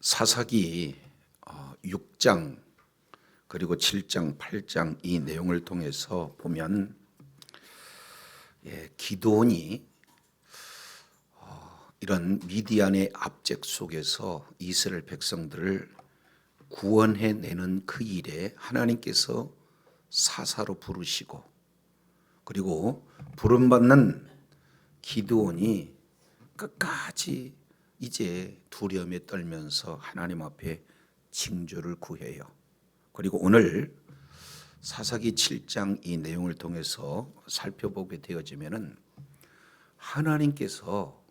사사기 6장 그리고 7장, 8장 이 내용을 통해서 보면 기드온이 이런 미디안의 압제 속에서 이스라엘 백성들을 구원해내는 그 일에 하나님께서 사사로 부르시고, 그리고 부름받는 기드온이 끝까지 이제 두려움에 떨면서 하나님 앞에 징조를 구해요. 그리고 오늘 사사기 7장 이 내용을 통해서 살펴보게 되어지면은 하나님께서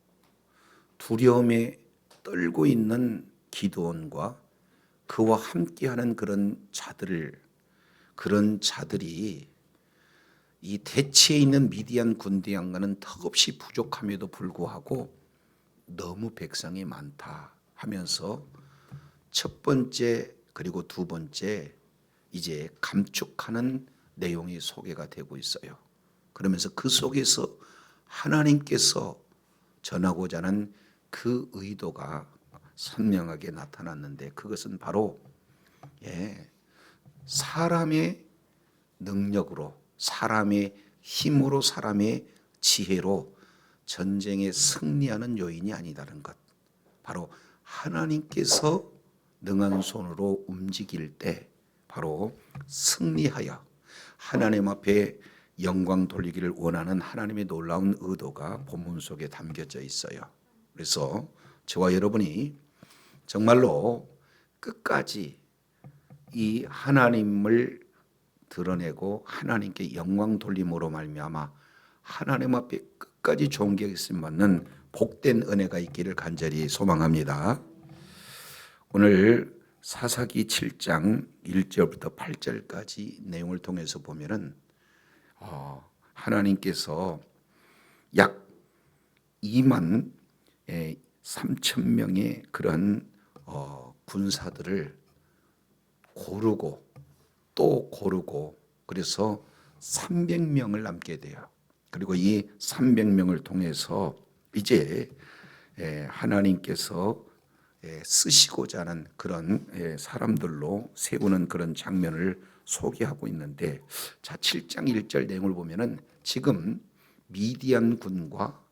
두려움에 떨고 있는 기드온과 그와 함께하는 그런 자들이 이 대치에 있는 미디안 군대양과는 턱없이 부족함에도 불구하고 너무 백성이 많다 하면서 첫 번째 그리고 두 번째 이제 감축하는 내용이 소개가 되고 있어요. 그러면서 그 속에서 하나님께서 전하고자 하는 그 의도가 선명하게 나타났는데, 그것은 바로 사람의 능력으로, 사람의 힘으로, 사람의 지혜로 전쟁에 승리하는 요인이 아니다는 것. 바로 하나님께서 능한 손으로 움직일 때 바로 승리하여 하나님 앞에 영광 돌리기를 원하는 하나님의 놀라운 의도가 본문 속에 담겨져 있어요. 그래서 저와 여러분이 정말로 끝까지 이 하나님을 드러내고 하나님께 영광 돌림으로 말미암아 하나님 앞에 끝까지 존경했음 받는 복된 은혜가 있기를 간절히 소망합니다. 오늘 사사기 7장 1절부터 8절까지 내용을 통해서 보면은 하나님께서 약 2만 3천 명의 그런 군사들을 고르고 또 고르고, 그래서 300명을 남게 돼요. 그리고 이 300명을 통해서 이제 하나님께서 쓰시고자 하는 그런 사람들로 세우는 그런 장면을 소개하고 있는데, 자 7장 1절 내용을 보면은 지금 미디안 군과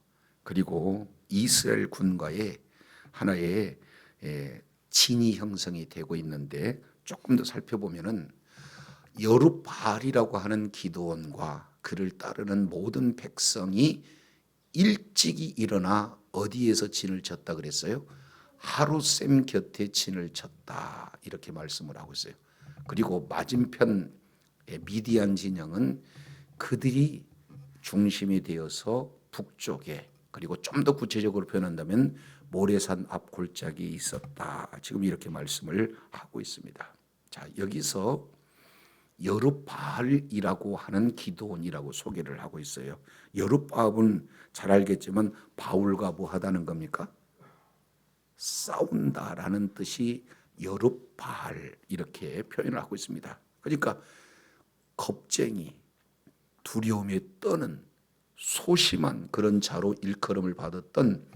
그리고 이스라엘 군과의 하나의 진이 형성이 되고 있는데, 조금 더 살펴보면은 여룹바알이라고 하는 기드온과 그를 따르는 모든 백성이 일찍이 일어나 어디에서 진을 쳤다 그랬어요? 하룻샘 곁에 진을 쳤다, 이렇게 말씀을 하고 있어요. 그리고 맞은편 미디안 진영은 그들이 중심이 되어서 북쪽에, 그리고 좀 더 구체적으로 표현한다면 모래산 앞 골짜기에 있었다, 지금 이렇게 말씀을 하고 있습니다. 자, 여기서 여룹바알이라고 하는 기드온이라고 소개를 하고 있어요. 여룹바알은 잘 알겠지만 바울과 뭐 하다는 겁니까? 싸운다라는 뜻이 여룹바알, 이렇게 표현을 하고 있습니다. 그러니까 겁쟁이, 두려움에 떠는 소심한 그런 자로 일컬음을 받았던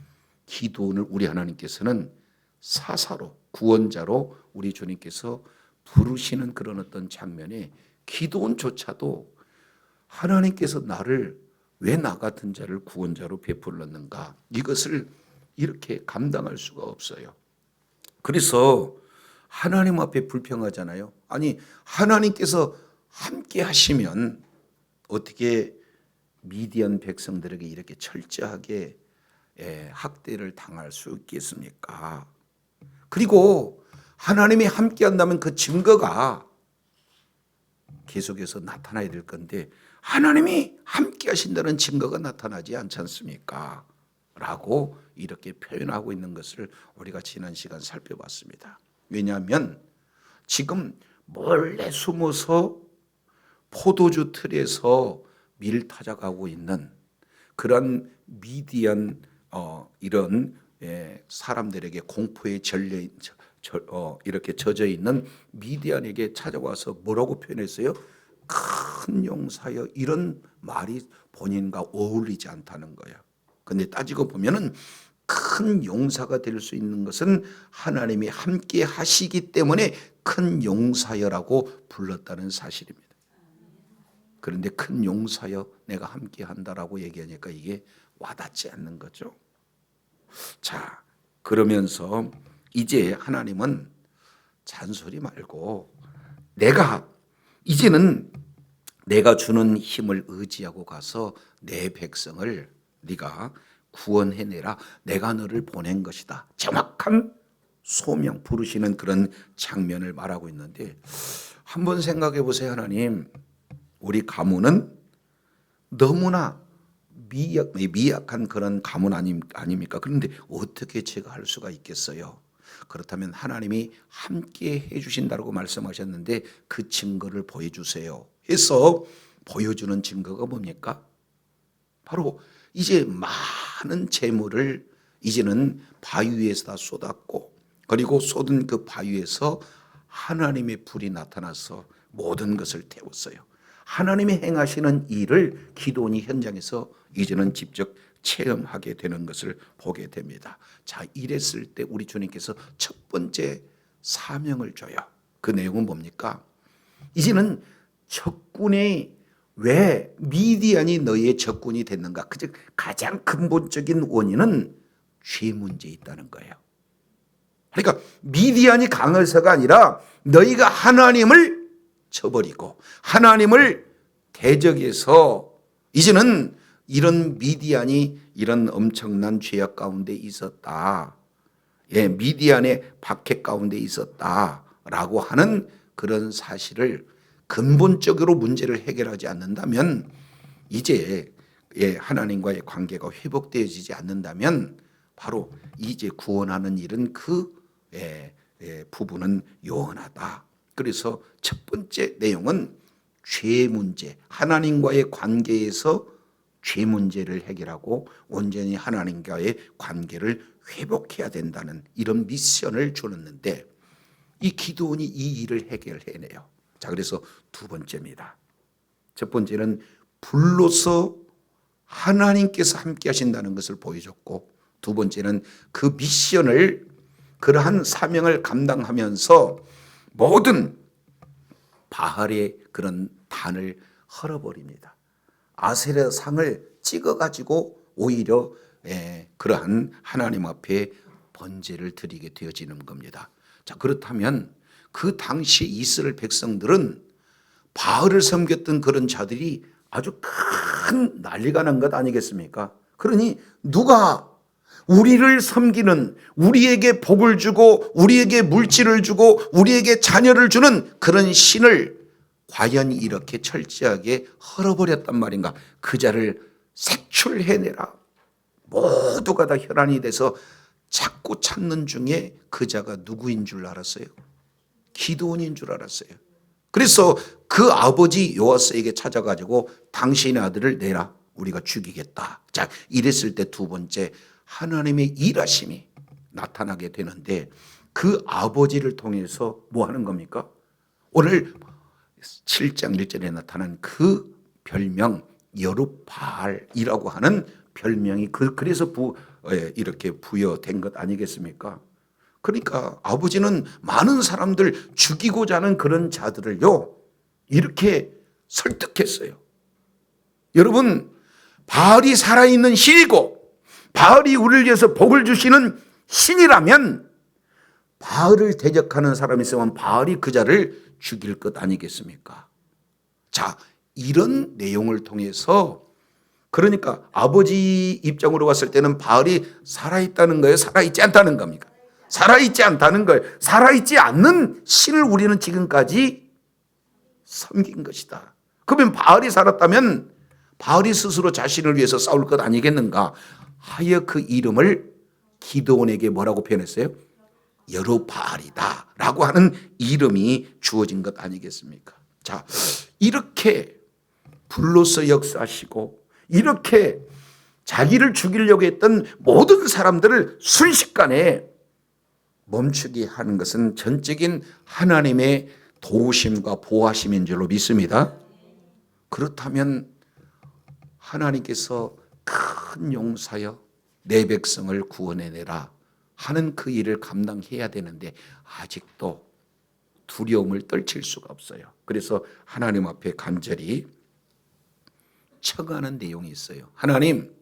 기드온을 우리 하나님께서는 사사로, 구원자로 우리 주님께서 부르시는 그런 어떤 장면에 기드온조차도 하나님께서 나를 왜 나 같은 자를 구원자로 베풀었는가, 이것을 이렇게 감당할 수가 없어요. 그래서 하나님 앞에 불평하잖아요. 아니, 하나님께서 함께 하시면 어떻게 미디안 백성들에게 이렇게 철저하게 학대를 당할 수 있겠습니까? 그리고 하나님이 함께 한다면 그 증거가 계속해서 나타나야 될 건데, 하나님이 함께 하신다는 증거가 나타나지 않지 않습니까? 라고 이렇게 표현하고 있는 것을 우리가 지난 시간 살펴봤습니다. 왜냐하면 지금 몰래 숨어서 포도주 틀에서 밀 타작하고 있는 그런 미디안 이런 사람들에게 공포에 이렇게 젖어 있는 미디안에게 찾아와서 뭐라고 표현했어요? 큰 용사여, 이런 말이 본인과 어울리지 않다는 거예요. 근데 따지고 보면은 큰 용사가 될 수 있는 것은 하나님이 함께 하시기 때문에 큰 용사여라고 불렀다는 사실입니다. 그런데 큰 용사여 내가 함께 한다라고 얘기하니까 이게 와닿지 않는 거죠. 자, 그러면서 이제 하나님은 잔소리 말고 이제는 내가 주는 힘을 의지하고 가서 내 백성을 네가 구원해내라. 내가 너를 보낸 것이다. 정확한 소명 부르시는 그런 장면을 말하고 있는데, 한번 생각해 보세요. 하나님, 우리 가문은 너무나 미약한 그런 가문 아닙니까? 그런데 어떻게 제가 할 수가 있겠어요? 그렇다면 하나님이 함께 해주신다고 말씀하셨는데 그 증거를 보여주세요 해서 보여주는 증거가 뭡니까? 바로 이제 많은 재물을 이제는 바위 위에서 다 쏟았고, 그리고 쏟은 그 바위에서 하나님의 불이 나타나서 모든 것을 태웠어요. 하나님이 행하시는 일을 기도원이 현장에서 이제는 직접 체험하게 되는 것을 보게 됩니다. 자, 이랬을 때 우리 주님께서 첫 번째 사명을 줘요. 그 내용은 뭡니까? 이제는 적군이 왜 미디안이 너희의 적군이 됐는가? 그 가장 근본적인 원인은 죄 문제에 있다는 거예요. 그러니까 미디안이 강해서가 아니라 너희가 하나님을 쳐버리고 하나님을 대적해서 이제는 이런 미디안이 이런 엄청난 죄악 가운데 있었다. 예, 미디안의 박해 가운데 있었다라고 하는 그런 사실을 근본적으로 문제를 해결하지 않는다면, 이제 하나님과의 관계가 회복되어지지 않는다면 바로 이제 구원하는 일은 그 부분은 요원하다. 그래서 첫 번째 내용은 죄 문제, 하나님과의 관계에서 죄 문제를 해결하고 온전히 하나님과의 관계를 회복해야 된다는 이런 미션을 주었는데, 이 기도원이 이 일을 해결해내요. 자, 그래서 두 번째입니다. 첫 번째는 불로서 하나님께서 함께 하신다는 것을 보여줬고, 두 번째는 그 미션을, 그러한 사명을 감당하면서 모든 바알의 그런 단을 헐어버립니다. 아세라 상을 찍어가지고 오히려 그러한 하나님 앞에 번제를 드리게 되어지는 겁니다. 자, 그렇다면 그 당시 이스라엘 백성들은 바알을 섬겼던 그런 자들이 아주 큰 난리가 난 것 아니겠습니까? 그러니 누가 우리를 섬기는, 우리에게 복을 주고 우리에게 물질을 주고 우리에게 자녀를 주는 그런 신을 과연 이렇게 철저하게 헐어버렸단 말인가? 그 자를 색출해내라. 모두가 다 혈안이 돼서 자꾸 찾는 중에 그 자가 누구인 줄 알았어요? 기드온인 줄 알았어요. 그래서 그 아버지 요아스에게 찾아가지고 당신의 아들을 내라, 우리가 죽이겠다. 자, 이랬을 때 두 번째 하나님의 일하심이 나타나게 되는데, 그 아버지를 통해서 뭐 하는 겁니까? 오늘 7장 1절에 나타난 그 별명 여룹바알이라고 하는 별명이 그래서 이렇게 부여된 것 아니겠습니까? 그러니까 아버지는 많은 사람들 죽이고자 하는 그런 자들을요 이렇게 설득했어요. 여러분, 바알이 살아있는 신이고 바알이 우리를 위해서 복을 주시는 신이라면 바알을 대적하는 사람이 있으면 바알이 그 자를 죽일 것 아니겠습니까? 자, 이런 내용을 통해서, 그러니까 아버지 입장으로 봤을 때는 바알이 살아있다는 거예요? 살아있지 않다는 겁니까? 살아있지 않다는 거예요. 살아있지 않는 신을 우리는 지금까지 섬긴 것이다. 그러면 바알이 살았다면 바알이 스스로 자신을 위해서 싸울 것 아니겠는가 하여 그 이름을 기드온에게 뭐라고 표현했어요? 여룹바알이다 라고 하는 이름이 주어진 것 아니겠습니까? 자, 이렇게 불로서 역사하시고 이렇게 자기를 죽이려고 했던 모든 사람들을 순식간에 멈추게 하는 것은 전적인 하나님의 도우심과 보호하심인 줄로 믿습니다. 그렇다면 하나님께서 큰 용사여 내 백성을 구원해내라 하는 그 일을 감당해야 되는데 아직도 두려움을 떨칠 수가 없어요. 그래서 하나님 앞에 간절히 청하는 내용이 있어요. 하나님,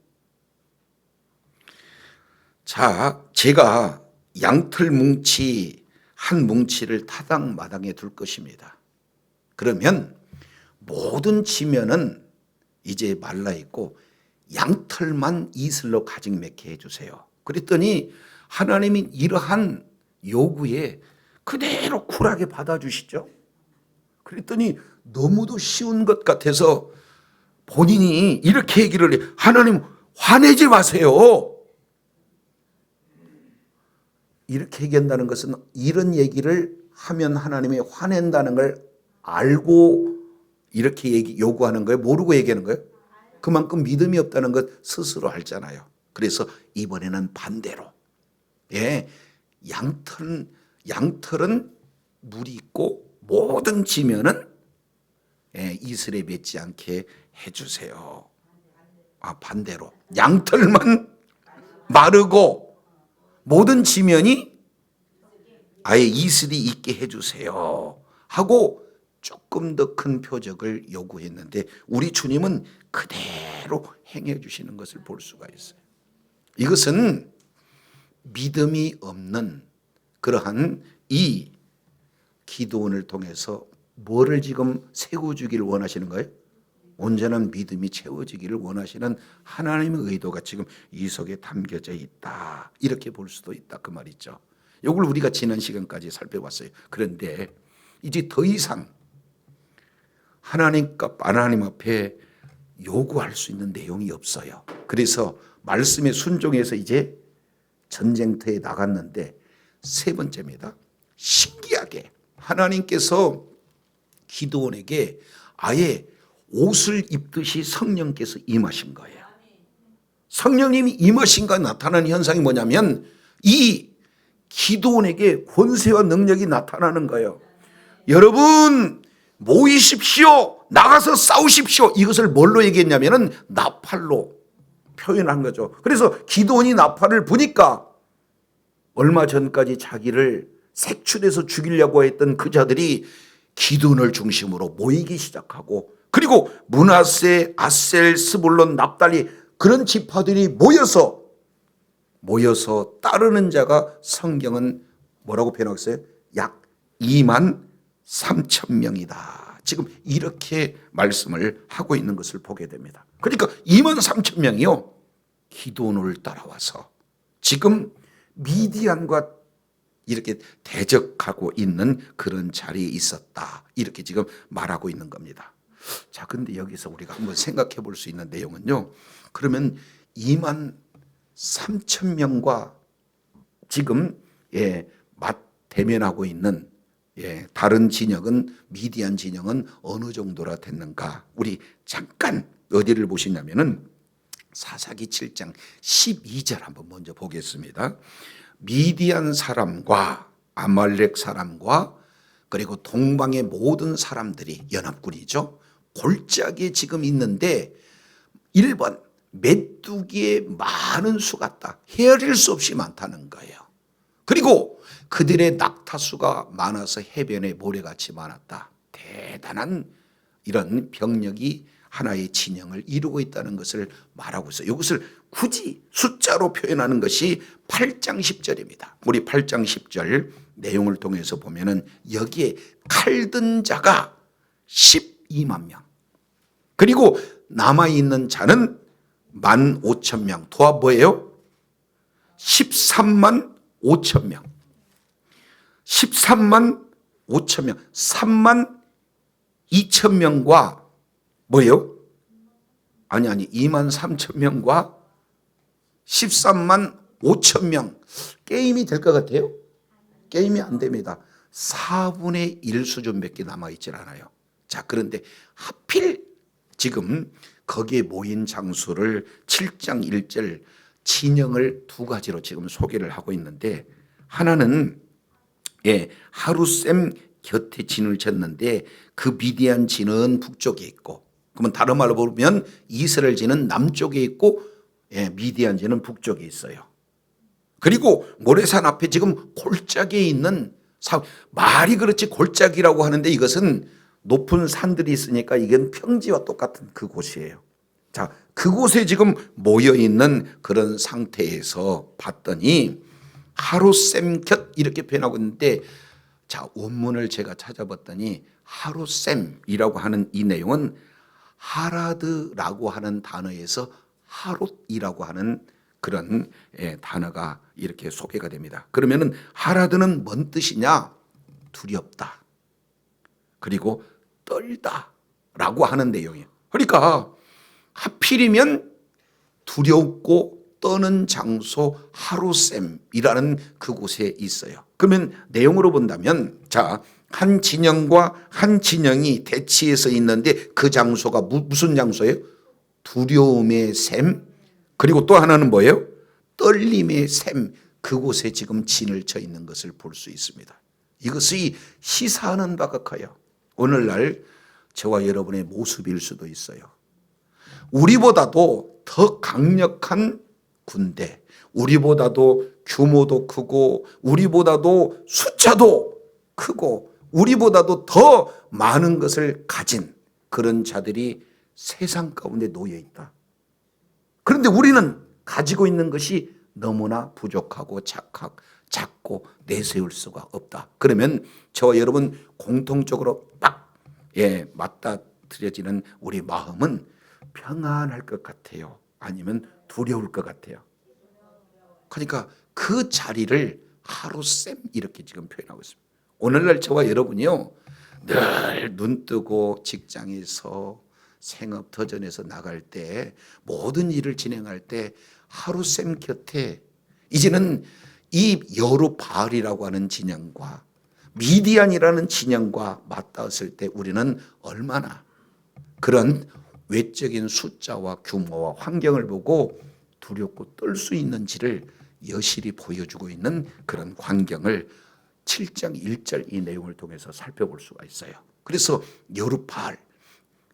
자, 제가 양털 뭉치 한 뭉치를 타당마당에 둘 것입니다. 그러면 모든 지면은 이제 말라 있고 양털만 이슬로 가직 맺게 해주세요. 그랬더니 하나님이 이러한 요구에 그대로 쿨하게 받아주시죠. 그랬더니 너무도 쉬운 것 같아서 본인이 이렇게 얘기를 해. 하나님 화내지 마세요. 이렇게 얘기한다는 것은 이런 얘기를 하면 하나님이 화낸다는 걸 알고 이렇게 요구하는 거예요? 모르고 얘기하는 거예요? 그만큼 믿음이 없다는 것 스스로 알잖아요. 그래서 이번에는 반대로, 예, 양털은 물이 있고 모든 지면은 이슬에 맺지 않게 해주세요. 반대로 양털만 마르고 모든 지면이 아예 이슬이 있게 해주세요 하고 조금 더 큰 표적을 요구했는데 우리 주님은 그대로 행해 주시는 것을 볼 수가 있어요. 이것은 믿음이 없는 그러한 이 기도원을 통해서 뭐를 지금 세워주기를 원하시는 거예요? 온전한 믿음이 채워지기를 원하시는 하나님의 의도가 지금 이 속에 담겨져 있다. 이렇게 볼 수도 있다. 그 말이죠. 이걸 우리가 지난 시간까지 살펴봤어요. 그런데 이제 더 이상 하나님 앞에 요구할 수 있는 내용이 없어요. 그래서 말씀에 순종해서 이제 전쟁터에 나갔는데 세 번째입니다. 신기하게 하나님께서 기드온에게 아예 옷을 입듯이 성령께서 임하신 거예요. 성령님이 임하신가 나타나는 현상이 뭐냐면 이 기드온에게 권세와 능력이 나타나는 거예요. 여러분 모이십시오. 나가서 싸우십시오. 이것을 뭘로 얘기했냐면은 나팔로 표현한 거죠. 그래서 기드온이 나팔을 부니까 얼마 전까지 자기를 색출해서 죽이려고 했던 그 자들이 기드온을 중심으로 모이기 시작하고 그리고 므낫세, 아셀, 스불론, 납달리 그런 지파들이 모여서 따르는 자가 성경은 뭐라고 표현하겠어요? 약 2만 3천 명이다. 지금 이렇게 말씀을 하고 있는 것을 보게 됩니다. 그러니까 2만 3천 명이요. 기드온을 따라와서 지금 미디안과 이렇게 대적하고 있는 그런 자리에 있었다. 이렇게 지금 말하고 있는 겁니다. 자, 근데 여기서 우리가 한번 생각해 볼 수 있는 내용은요. 그러면 2만 3천 명과 지금 대면하고 있는 다른 진영은 미디안 진영은 어느 정도나 됐는가? 우리 잠깐 어디를 보시냐면은 사사기 7장 12절 한번 먼저 보겠습니다. 미디안 사람과 아말렉 사람과 그리고 동방의 모든 사람들이 연합군이죠. 골짜기에 지금 있는데 1번 메뚜기의 많은 수 같다. 헤아릴 수 없이 많다는 거예요. 그리고 그들의 낙타수가 많아서 해변에 모래같이 많았다. 대단한 이런 병력이 하나의 진영을 이루고 있다는 것을 말하고 있어요. 이것을 굳이 숫자로 표현하는 것이 8장 10절입니다. 우리 8장 10절 내용을 통해서 보면은 여기에 칼든 자가 12만 명. 그리고 남아있는 자는 15,000명. 도합 뭐예요? 13만 5천 명. 13만 5천 명. 3만 2천 명과 뭐예요? 아니 2만 3천 명과 13만 5천 명. 게임이 될 것 같아요? 게임이 안 됩니다. 4분의 1 수준밖에 남아있질 않아요. 자, 그런데 하필 지금 거기에 모인 장수를 7장 1절 진영을 두 가지로 지금 소개를 하고 있는데 하나는 하루셈 곁에 진을 쳤는데 그 미디안 진은 북쪽에 있고 그러면 다른 말로 보면 이스라엘 진은 남쪽에 있고 미디안지는 북쪽에 있어요. 그리고 모래산 앞에 지금 골짜기에 있는 말이 그렇지 골짜기라고 하는데 이것은 높은 산들이 있으니까 이건 평지와 똑같은 그곳이에요. 자, 그곳에 지금 모여 있는 그런 상태에서 봤더니 하루셈 곁 이렇게 표현하고 있는데, 자, 원문을 제가 찾아봤더니 하루셈이라고 하는 이 내용은 하라드라고 하는 단어에서 하롯이라고 하는 그런 단어가 이렇게 소개가 됩니다. 그러면은 하라드는 뭔 뜻이냐? 두렵다. 그리고 떨다라고 하는 내용이에요. 그러니까 하필이면 두렵고 떠는 장소 하루셈이라는 그곳에 있어요. 그러면 내용으로 본다면, 자, 한 진영과 한 진영이 대치해서 있는데 그 장소가 무슨 장소예요? 두려움의 셈, 그리고 또 하나는 뭐예요? 떨림의 셈, 그곳에 지금 진을 쳐 있는 것을 볼 수 있습니다. 이것이 시사하는 바가 커요. 오늘날 저와 여러분의 모습일 수도 있어요. 우리보다도 더 강력한 군대, 우리보다도 규모도 크고 우리보다도 숫자도 크고 우리보다도 더 많은 것을 가진 그런 자들이 세상 가운데 놓여 있다. 그런데 우리는 가지고 있는 것이 너무나 부족하고 작고 내세울 수가 없다. 그러면 저와 여러분 공통적으로 딱 맞닥뜨려지는 우리 마음은 평안할 것 같아요? 아니면 두려울 것 같아요? 그러니까 그 자리를 하루셈 이렇게 지금 표현하고 있습니다. 오늘날 저와 여러분이요, 늘 눈 뜨고 직장에서 생업터전에서 나갈 때 모든 일을 진행할 때 하루셈 곁에 이제는 이 여루바알이라고 하는 진영과 미디안이라는 진영과 맞닿았을 때 우리는 얼마나 그런 외적인 숫자와 규모와 환경을 보고 두렵고 떨 수 있는지를 여실히 보여주고 있는 그런 광경을 7장 1절 이 내용을 통해서 살펴볼 수가 있어요. 그래서 여루바알,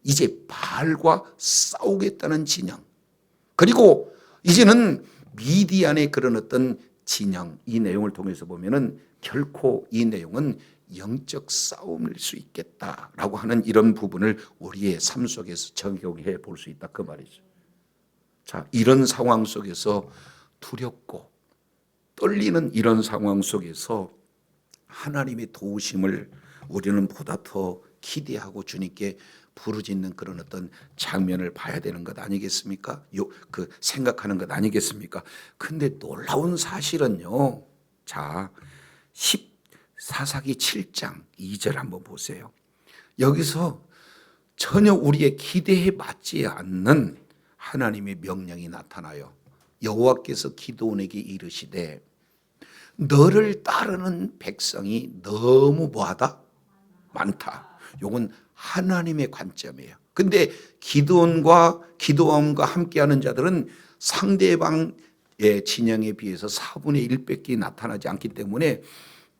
이제 바알과 싸우겠다는 진영, 그리고 이제는 미디안의 그런 어떤 진영, 이 내용을 통해서 보면은 결코 이 내용은 영적 싸움일 수 있겠다라고 하는 이런 부분을 우리의 삶 속에서 적용해 볼 수 있다 그 말이죠. 자, 이런 상황 속에서 두렵고 떨리는 이런 상황 속에서 하나님의 도우심을 우리는 보다 더 기대하고 주님께 부르짖는 그런 어떤 장면을 봐야 되는 것 아니겠습니까? 생각하는 것 아니겠습니까? 근데 놀라운 사실은요. 자, 14사기 7장 2절 한번 보세요. 여기서 전혀 우리의 기대에 맞지 않는 하나님의 명령이 나타나요. 여호와께서 기드온에게 이르시되 너를 따르는 백성이 너무 뭐하다? 많다. 요건 하나님의 관점이에요. 근데 기드온과 함께하는 자들은 상대방의 진영에 비해서 4분의 1밖에 나타나지 않기 때문에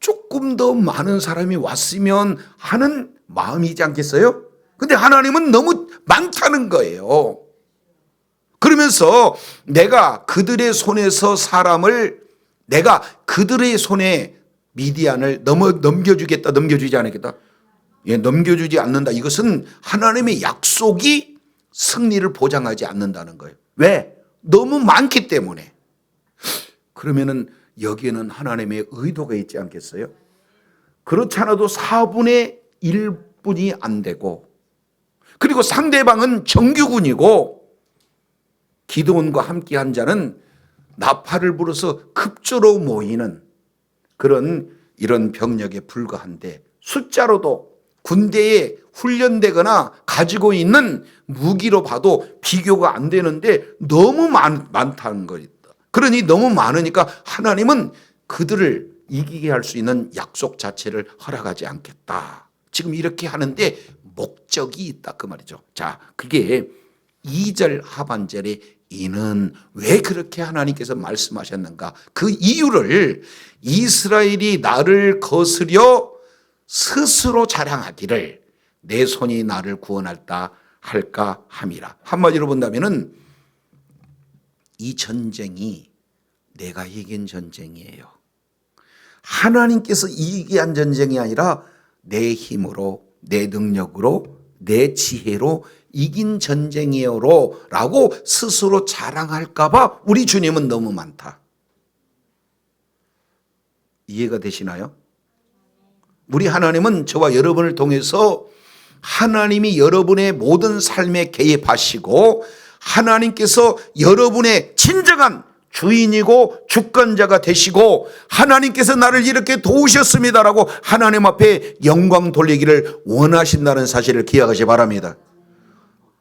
조금 더 많은 사람이 왔으면 하는 마음이지 않겠어요? 근데 하나님은 너무 많다는 거예요. 그러면서 내가 그들의 손에서 내가 그들의 손에 미디안을 넘겨주겠다, 넘겨주지 않겠다? 넘겨주지 않는다. 이것은 하나님의 약속이 승리를 보장하지 않는다는 거예요. 왜? 너무 많기 때문에. 그러면은 여기에는 하나님의 의도가 있지 않겠어요? 그렇지 않아도 4분의 1분이 안 되고, 그리고 상대방은 정규군이고, 기드온과 함께한 자는 나팔을 불어서 급조로 모이는 이런 병력에 불과한데, 숫자로도 군대에 훈련되거나 가지고 있는 무기로 봐도 비교가 안 되는데 너무 많다는 거다. 그러니 너무 많으니까 하나님은 그들을 이기게 할 수 있는 약속 자체를 허락하지 않겠다. 지금 이렇게 하는데 목적이 있다 그 말이죠. 자, 그게 2절 하반절에 이는 왜 그렇게 하나님께서 말씀하셨는가? 그 이유를 이스라엘이 나를 거스려 스스로 자랑하기를 내 손이 나를 구원할까 할까 함이라. 한마디로 본다면은 이 전쟁이 내가 이긴 전쟁이에요. 하나님께서 이기게 한 전쟁이 아니라 내 힘으로, 내 능력으로, 내 지혜로 이긴 전쟁이에요 라고 스스로 자랑할까 봐 우리 주님은 너무 많다. 이해가 되시나요? 우리 하나님은 저와 여러분을 통해서 하나님이 여러분의 모든 삶에 개입하시고 하나님께서 여러분의 진정한 주인이고 주권자가 되시고 하나님께서 나를 이렇게 도우셨습니다라고 하나님 앞에 영광 돌리기를 원하신다는 사실을 기억하시 바랍니다.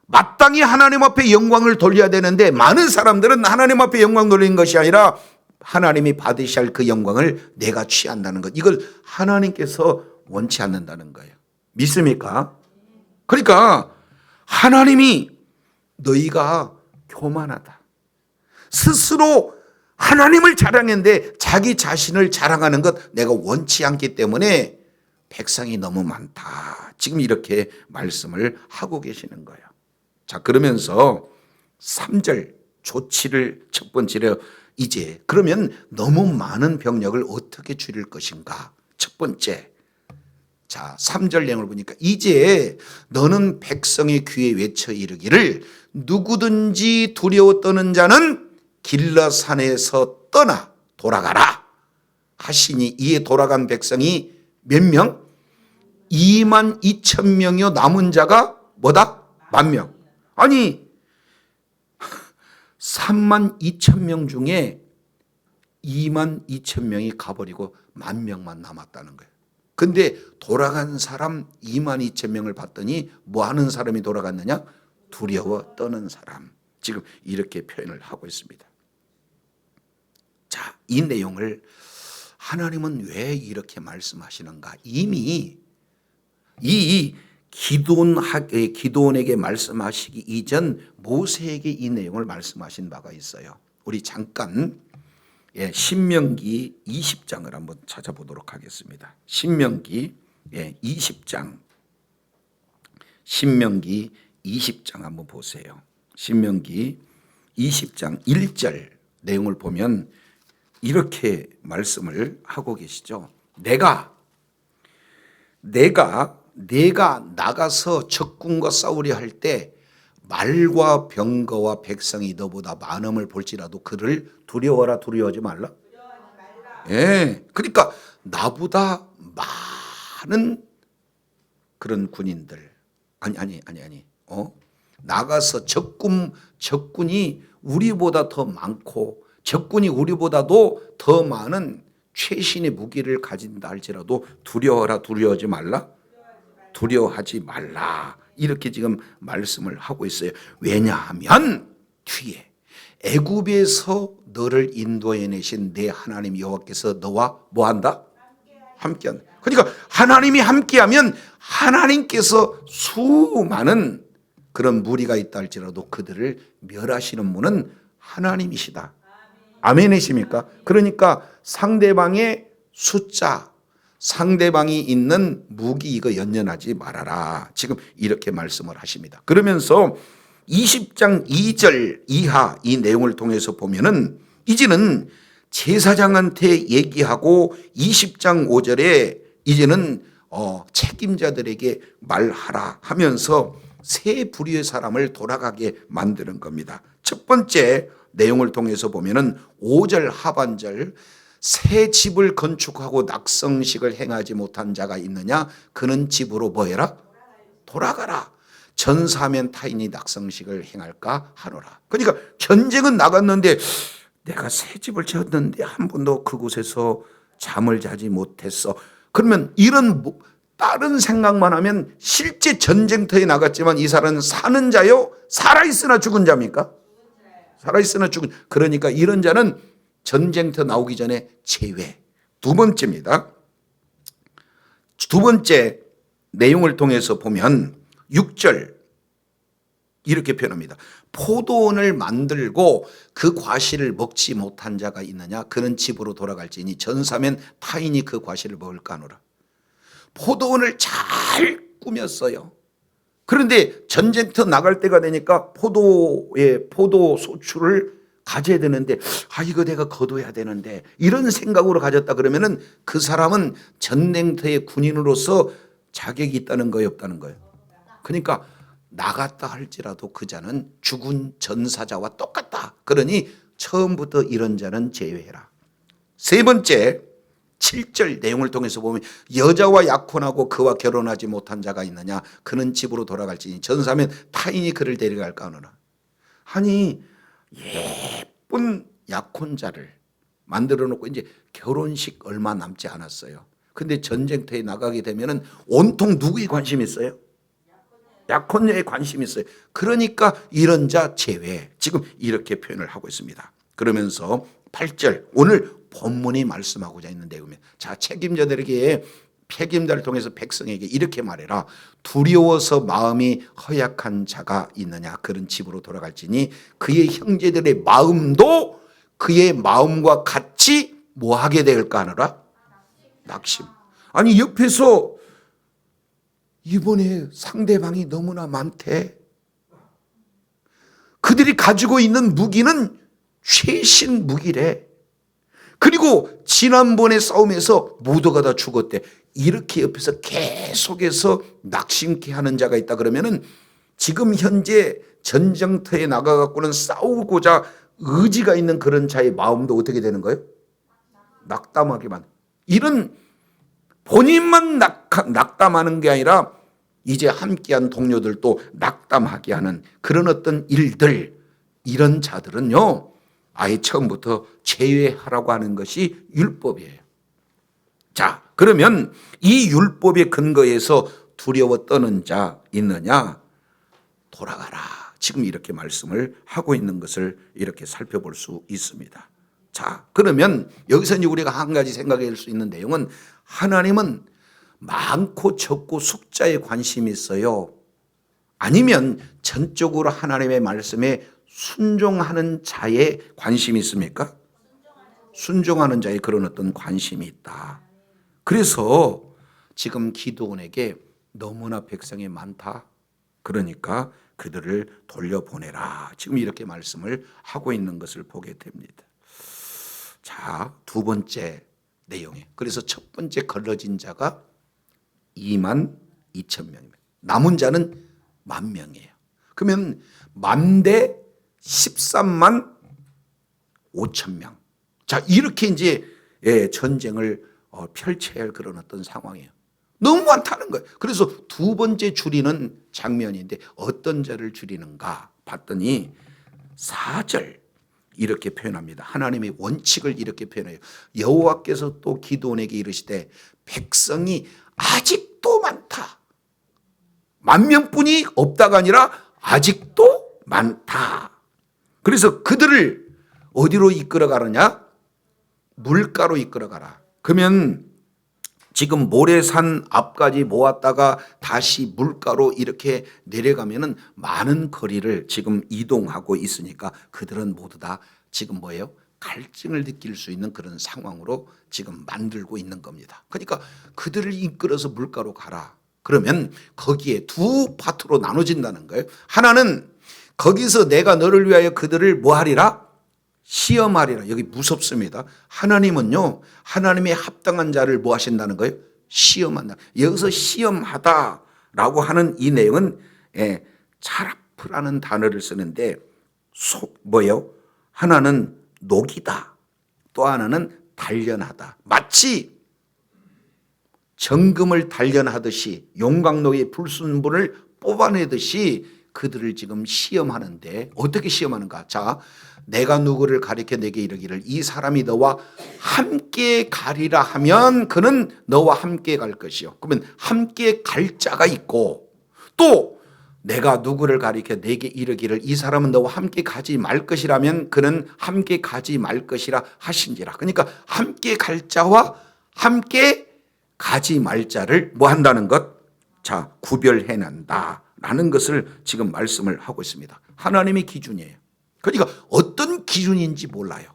마땅히 하나님 앞에 영광을 돌려야 되는데 많은 사람들은 하나님 앞에 영광 돌리는 것이 아니라 하나님이 받으셔야 할 그 영광을 내가 취한다는 것, 이걸 하나님께서 원치 않는다는 거예요. 믿습니까? 그러니까 하나님이 너희가 교만하다, 스스로 하나님을 자랑했는데 자기 자신을 자랑하는 것 내가 원치 않기 때문에 백성이 너무 많다, 지금 이렇게 말씀을 하고 계시는 거예요. 자, 그러면서 3절 조치를 첫 번째로, 이제 그러면 너무 많은 병력을 어떻게 줄일 것인가. 첫 번째, 자 3절 내용을 보니까 이제 너는 백성의 귀에 외쳐 이르기를 누구든지 두려워 떠는 자는 길라산에서 떠나 돌아가라 하시니, 이에 돌아간 백성이 몇 명? 22,000명이요 남은 자가 뭐다? 10,000명. 아니 32,000명 중에 22,000명이 가버리고 10,000명만 남았다는 거예요. 근데 돌아간 사람 22,000명을 봤더니 뭐 하는 사람이 돌아갔느냐? 두려워 떠는 사람. 지금 이렇게 표현을 하고 있습니다. 자, 이 내용을 하나님은 왜 이렇게 말씀하시는가? 이미 이 기드온에게 말씀하시기 이전 모세에게 이 내용을 말씀하신 바가 있어요. 우리 잠깐 신명기 20장을 한번 찾아보도록 하겠습니다. 신명기 20장, 신명기 20장 한번 보세요. 신명기 20장 1절 내용을 보면 이렇게 말씀을 하고 계시죠. 내가 나가서 적군과 싸우려 할 때 말과 병거와 백성이 너보다 많음을 볼지라도 그를 두려워라, 두려워하지 말라. 예, 그러니까 나보다 많은 그런 군인들, 아니. 나가서 적군이 우리보다 더 많고 적군이 우리보다도 더 많은 최신의 무기를 가진다 할지라도 두려워라, 두려워하지 말라. 두려워하지 말라. 이렇게 지금 말씀을 하고 있어요. 왜냐하면 뒤에 애굽에서 너를 인도해내신 내 하나님 여호와께서 너와 뭐한다? 함께한다. 그러니까 하나님이 함께하면 하나님께서 수많은 그런 무리가 있다 할지라도 그들을 멸하시는 분은 하나님이시다. 아멘이십니까? 그러니까 상대방의 숫자, 상대방이 있는 무기 이거 연연하지 말아라. 지금 이렇게 말씀을 하십니다. 그러면서 20장 2절 이하 이 내용을 통해서 보면은 이제는 제사장한테 얘기하고 20장 5절에 이제는 책임자들에게 말하라 하면서 세 부류의 사람을 돌아가게 만드는 겁니다. 첫 번째 내용을 통해서 보면은 5절 하반절, 새 집을 건축하고 낙성식을 행하지 못한 자가 있느냐? 그는 집으로 뭐해라? 돌아가라. 전사하면 타인이 낙성식을 행할까 하노라. 그러니까 전쟁은 나갔는데 내가 새 집을 지었는데 한 번도 그곳에서 잠을 자지 못했어. 그러면 이런 다른 생각만 하면 실제 전쟁터에 나갔지만 이 사람은 사는 자요? 살아있으나 죽은 자입니까? 살아있으나 죽은. 그러니까 이런 자는 전쟁터 나오기 전에 제외. 두 번째입니다. 두 번째 내용을 통해서 보면 6절 이렇게 표현합니다. 포도원을 만들고 그 과실을 먹지 못한 자가 있느냐? 그는 집으로 돌아갈지니 전사면 타인이 그 과실을 먹을까 하노라. 포도원을 잘 꾸몄어요. 그런데 전쟁터 나갈 때가 되니까 포도 소출을 가져야 되는데 이거 내가 거둬야 되는데 이런 생각으로 가졌다 그러면은 그 사람은 전쟁터의 군인으로서 자격이 있다는 거예요, 없다는 거예요? 그러니까 나갔다 할지라도 그 자는 죽은 전사자와 똑같다. 그러니 처음부터 이런 자는 제외해라. 세 번째 7절 내용을 통해서 보면 여자와 약혼하고 그와 결혼하지 못한 자가 있느냐 그는 집으로 돌아갈지니 전사면 타인이 그를 데려갈까 하노라. 아니 예쁜 약혼자를 만들어 놓고 이제 결혼식 얼마 남지 않았어요. 근데 전쟁터에 나가게 되면은 온통 누구에 관심이 있어요? 약혼녀에 관심이 있어요. 그러니까 이런 자 제외. 지금 이렇게 표현을 하고 있습니다. 그러면서 8절 오늘 본문이 말씀하고자 있는 내용입니다. 자, 책임자들에게 책임자를 통해서 백성에게 이렇게 말해라. 두려워서 마음이 허약한 자가 있느냐 그런 집으로 돌아갈지니 그의 형제들의 마음도 그의 마음과 같이 뭐 하게 될까 하노라? 낙심. 아니 옆에서 이번에 상대방이 너무나 많대. 그들이 가지고 있는 무기는 최신 무기래. 그리고 지난번에 싸움에서 모두가 다 죽었대. 이렇게 옆에서 계속해서 낙심케 하는 자가 있다 그러면은 지금 현재 전쟁터에 나가갖고는 싸우고자 의지가 있는 그런 자의 마음도 어떻게 되는 거예요? 낙담하기만. 이런 본인만 낙담하는 게 아니라 이제 함께한 동료들도 낙담하게 하는 그런 어떤 일들, 이런 자들은요 아예 처음부터 제외하라고 하는 것이 율법이에요. 자, 그러면 이 율법의 근거에서 두려워 떠는 자 있느냐? 돌아가라. 지금 이렇게 말씀을 하고 있는 것을 이렇게 살펴볼 수 있습니다. 자, 그러면 여기서 이제 우리가 한 가지 생각할 수 있는 내용은 하나님은 많고 적고 숫자에 관심이 있어요? 아니면 전적으로 하나님의 말씀에 순종하는 자에 관심이 있습니까? 순종하는 자에 그런 어떤 관심이 있다. 그래서 지금 기드온에게 너무나 백성이 많다. 그러니까 그들을 돌려보내라. 지금 이렇게 말씀을 하고 있는 것을 보게 됩니다. 자, 두 번째 내용에 그래서 첫 번째 걸러진 자가 22,000명입니다. 남은 자는 10,000명이에요. 그러면 10,000대 135,000명. 자, 이렇게 이제 전쟁을 펼쳐야 할 그런 어떤 상황이에요. 너무 많다는 거예요. 그래서 두 번째 줄이는 장면인데 어떤 자를 줄이는가 봤더니 4절 이렇게 표현합니다. 하나님의 원칙을 이렇게 표현해요. 여호와께서 또 기드온에게 이르시되 백성이 아직도 많다. 10,000명뿐이 없다가 아니라 아직도 많다. 그래서 그들을 어디로 이끌어가느냐? 물가로 이끌어가라. 그러면 지금 모래산 앞까지 모았다가 다시 물가로 이렇게 내려가면은 많은 거리를 지금 이동하고 있으니까 그들은 모두 다 지금 뭐예요? 갈증을 느낄 수 있는 그런 상황으로 지금 만들고 있는 겁니다. 그러니까 그들을 이끌어서 물가로 가라. 그러면 거기에 두 파트로 나눠진다는 거예요. 하나는 거기서 내가 너를 위하여 그들을 뭐 하리라? 시험하리라. 여기 무섭습니다. 하나님은요, 하나님의 합당한 자를 뭐 하신다는 거예요? 시험한다. 여기서 시험하다라고 하는 이 내용은 차라프라는 단어를 쓰는데 뭐예요? 하나는 녹이다. 또 하나는 단련하다. 마치 정금을 단련하듯이 용광로의 불순물을 뽑아내듯이 그들을 지금 시험하는데 어떻게 시험하는가? 자, 내가 누구를 가리켜 내게 이르기를 이 사람이 너와 함께 가리라 하면 그는 너와 함께 갈 것이요. 그러면 함께 갈 자가 있고 또 내가 누구를 가리켜 내게 이르기를 이 사람은 너와 함께 가지 말 것이라면 그는 함께 가지 말 것이라 하신지라. 그러니까 함께 갈 자와 함께 가지 말 자를 뭐 한다는 것? 자, 구별해낸다 라는 것을 지금 말씀을 하고 있습니다. 하나님의 기준이에요. 그러니까 어떤 기준인지 몰라요.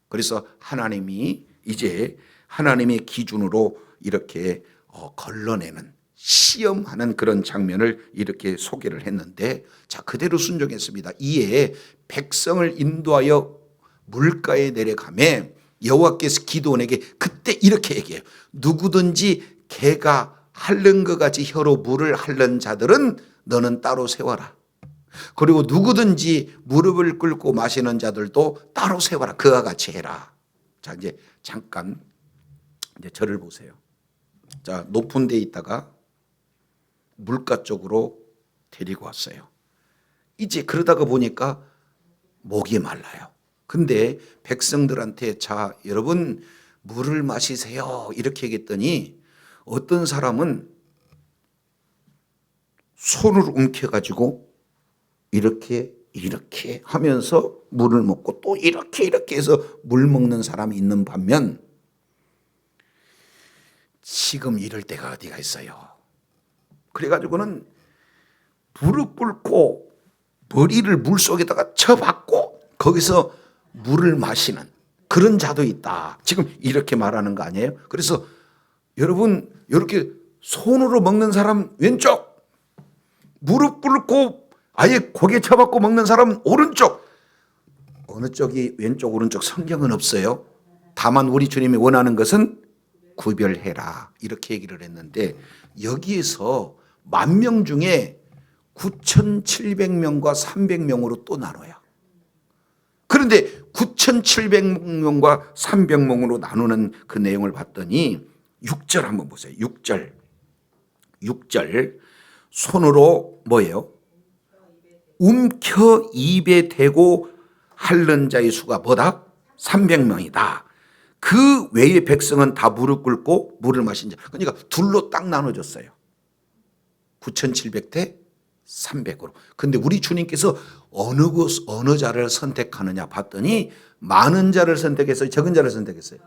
그래서 하나님이 이제 하나님의 기준으로 이렇게 걸러내는 시험하는 그런 장면을 이렇게 소개를 했는데, 자, 그대로 순종했습니다. 이에 백성을 인도하여 물가에 내려가매 여호와께서 기드온에게 그때 이렇게 얘기해요. 누구든지 개가 핥는 것 같이 혀로 물을 핥는 자들은 너는 따로 세워라. 그리고 누구든지 무릎을 꿇고 마시는 자들도 따로 세워라. 그와 같이 해라. 자, 이제 잠깐 이제 저를 보세요. 자, 높은 데 있다가 물가 쪽으로 데리고 왔어요. 이제 그러다가 보니까 목이 말라요. 근데 백성들한테 자, 여러분 물을 마시세요. 이렇게 얘기했더니 어떤 사람은 손을 움켜가지고 이렇게 하면서 물을 먹고 또 이렇게 해서 물 먹는 사람이 있는 반면 지금 이럴 때가 어디가 있어요. 그래가지고는 무릎 꿇고 머리를 물속에다가 쳐박고 거기서 물을 마시는 그런 자도 있다. 지금 이렇게 말하는 거 아니에요? 그래서 여러분 이렇게 손으로 먹는 사람 왼쪽, 무릎 꿇고 아예 고개 쳐박고 먹는 사람 오른쪽. 어느 쪽이 왼쪽 오른쪽 성경은 없어요. 다만 우리 주님이 원하는 것은 구별해라 이렇게 얘기를 했는데, 여기에서 10,000명 중에 9,700명과 300명으로 또 나눠요. 그런데 9,700명과 300명으로 나누는 그 내용을 봤더니 6절 한번 보세요. 6절 손으로 뭐예요? 움켜 입에 대고 핥는 자의 수가 뭐다? 300명이다. 그 외의 백성은 다 무릎 꿇고 물을 마신 자. 그러니까 둘로 딱 나눠졌어요. 9,700대 300으로. 근데 우리 주님께서 어느 자를 선택하느냐 봤더니 많은 자를 선택했어요? 적은 자를 선택했어요?